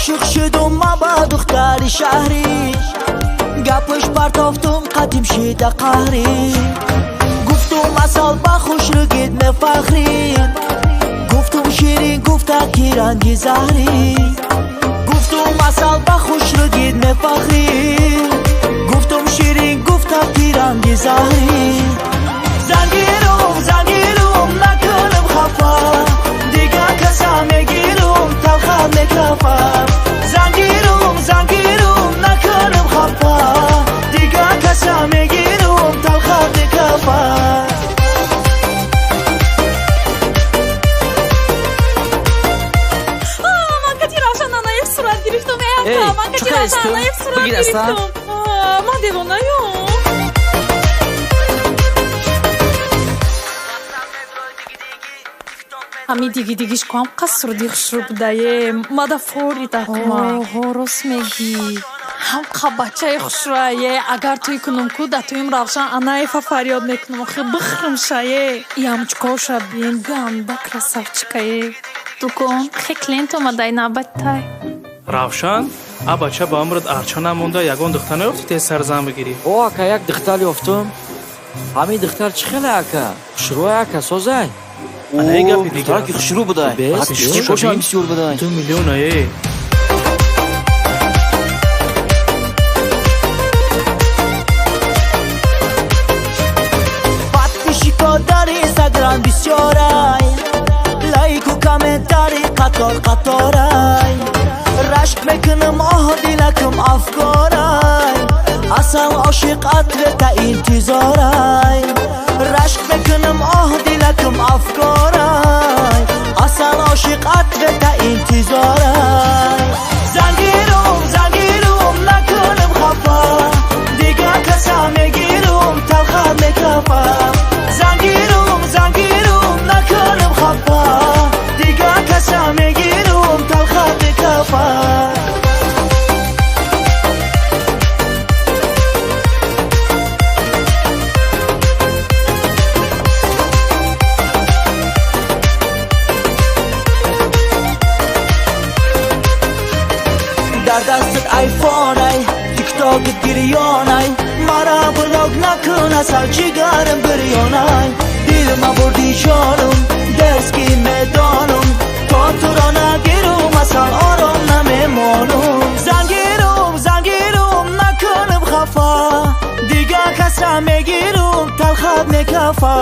عاشق شدم ما با دختر شهری گپش پرتافتم قدیم شده قهری گفتم اصل با خوش رگید مفخری گفتم شیرین گفته کی رنگی زهری گفتم اصل با خوش رگید مفخری گفتم شیرین گفته کی رنگی زهری زنگیرم نکنم خفا دیگه کسا میگیرم تلخه میکفم زنگیرم نکنم خفا دیگه کسا میگیرم تلخه میکفم من کتی روشن نانایف صورت گرفتم من کتی روشن نانایف صورت گرفتم من دیوانایم ҳами дигидигишкам қаср дихшрубдае мада фори дакма ҳорос меги ҳам қабачаи хушрае агар туй кунумку да туим равшан анаефа фарёд мекунум охи бихримшае ямчкоша бенганда красавчикае дукон хеклент омадай набаттай равшан а бача ба умрат арча намонда ягон духтар наёфти тез сарзан бигирӣ о ака як духтар ёфтум ҳамин духтар чӣ хеле ака хушрӯе ака созай анаи гапи дигар духтараки хушрӯ будай бешошам бисёр будай 2 миллион ае подписчикҳо дар инстаграм бисёрай лайку комментари қатор қаторай рашк мекунам оҳо дилакам афкорай асал ошиқ ответа интизорай рашк мекунам оҳо дилакам афкорай асал ошиқ ответа интизорай зангирум накунам хафа дига каса мегирум талха мекафам зангирум накунам хафа дига каса мегирум талха мекафам дар дастат айфонай тиктокет гирёнай мара блог накун асал ҷигарам бирёнай дилма бурди ҷонум дастки медонум то туро нагирум асал ором намемонум зангирум накунам хафа дига каса мегирум талхат мекафа